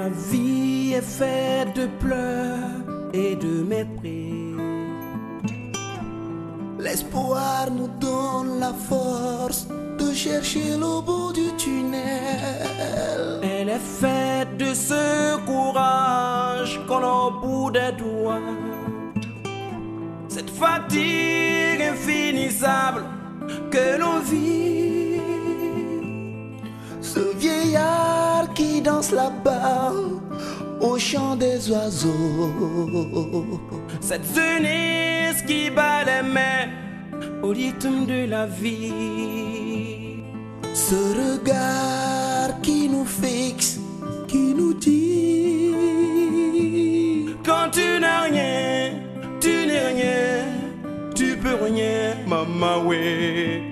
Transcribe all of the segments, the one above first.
La vie est faite de pleurs et de mépris. L'espoir nous donne la force de chercher le bout du tunnel. Elle est faite de ce courage qu'on a au bout des doigts. Cette fatigue infinissable que l'on vit. Ce vieillard qui danse là-bas au chant des oiseaux. Cette jeunesse qui bat les mains au rythme de la vie. Ce regard qui nous fixe, qui nous dit: quand tu n'as rien, tu n'es rien, tu peux rien, maman, ouais.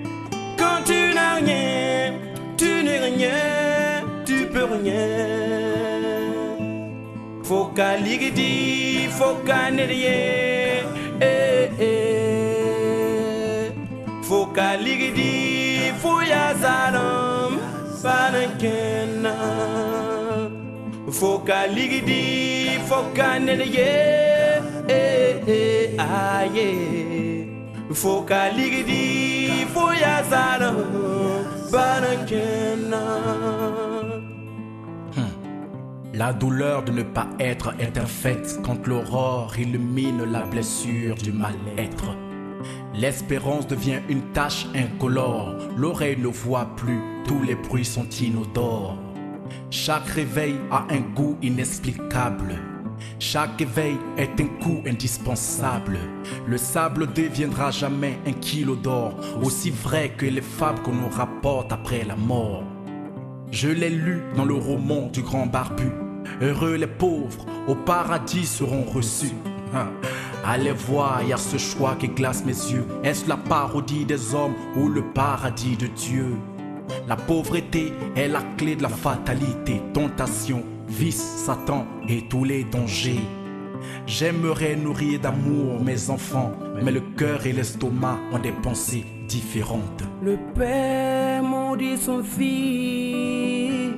Quand tu n'as rien, tu n'es rien, tu peux rien. Faut qu'à l'igdi, faut qu'à n'ait faut qu'à l'igdi, faut ya zalam, panakena. Faut qu'à l'igdi, faut qu'à n'ait faut qu'à l'igdi, faut ya zalam, panakena. La douleur de ne pas être est un fait quand l'aurore illumine la blessure du mal-être. L'espérance devient une tache incolore, l'oreille ne voit plus, tous les bruits sont inodores. Chaque réveil a un goût inexplicable, chaque éveil est un coup indispensable. Le sable deviendra jamais un kilo d'or, aussi vrai que les fables qu'on nous rapporte après la mort. Je l'ai lu dans le roman du grand barbu. Heureux les pauvres, au paradis seront reçus. Allez voir, y a ce choix qui glace mes yeux. Est-ce la parodie des hommes ou le paradis de Dieu? La pauvreté est la clé de la fatalité. Tentation, vice, Satan et tous les dangers. J'aimerais nourrir d'amour mes enfants, mais le cœur et l'estomac ont des pensées différentes. Le père maudit son fils,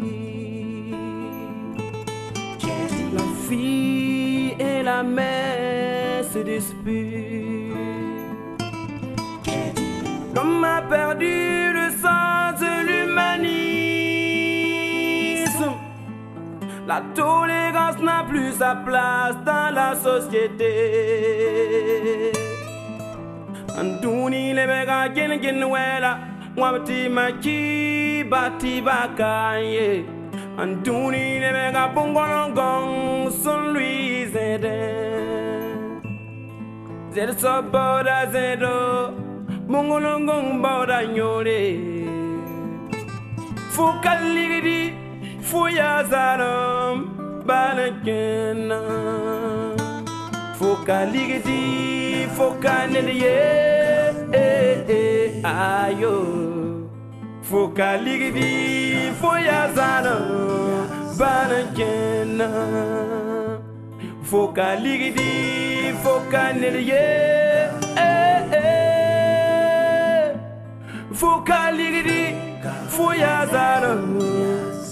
la fille et la mère se disputent. L'homme a perdu le sens de l'humanisme. La tolérance n'a plus sa place dans la société. Anduni le mega gen wela wabti machi bati bakaye. Anduni le mega bongolongong son lui zeden. Zed so boda zedo bongolongong boda nyore. Fukaligidi fuya zaram banakena. Fukaligidi fukaneliye ayo. Fukaligidi fuya zaram banakena. Fukaligidi fukaneliye Fukaligidi fuya zaram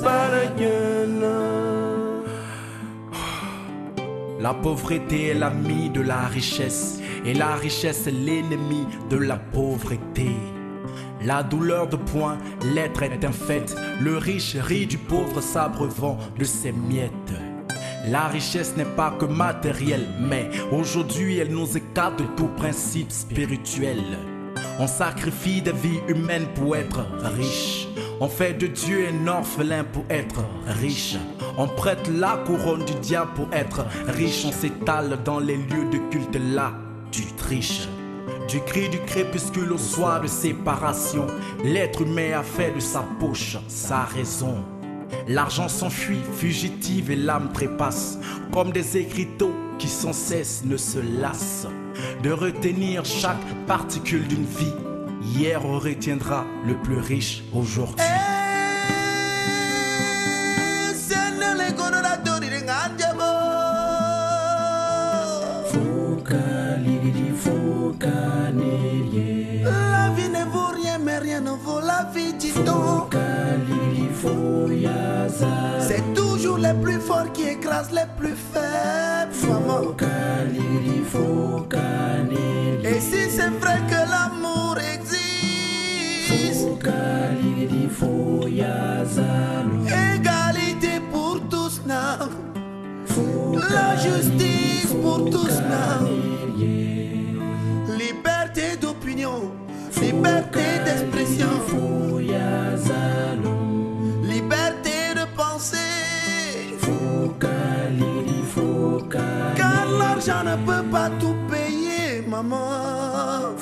banakena. La pauvreté est l'ami de la richesse et la richesse est l'ennemi de la pauvreté. La douleur de point, l'être est un fait. Le riche rit du pauvre s'abreuvant de ses miettes. La richesse n'est pas que matérielle, mais aujourd'hui elle nous écarte de tout principe spirituel. On sacrifie des vies humaines pour être riche. On fait de Dieu un orphelin pour être riche. On prête la couronne du diable pour être riche. On s'étale dans les lieux de culte là, tu triches. Du cri du crépuscule au soir de séparation, l'être humain a fait de sa poche sa raison. L'argent s'enfuit, fugitive et l'âme trépasse, comme des écriteaux qui sans cesse ne se lassent de retenir chaque particule d'une vie. Hier on retiendra le plus riche aujourd'hui. La vie ne vaut rien, mais rien ne vaut la vie, dit-on. C'est toujours les plus forts qui écrasent les plus faibles, maman. Et si c'est vrai que l'amour existe, égalité pour tous, non. La justice pour tous, non. Liberté d'opinion, liberté d'expression, liberté de penser. Car l'argent ne peut pas tout payer, maman.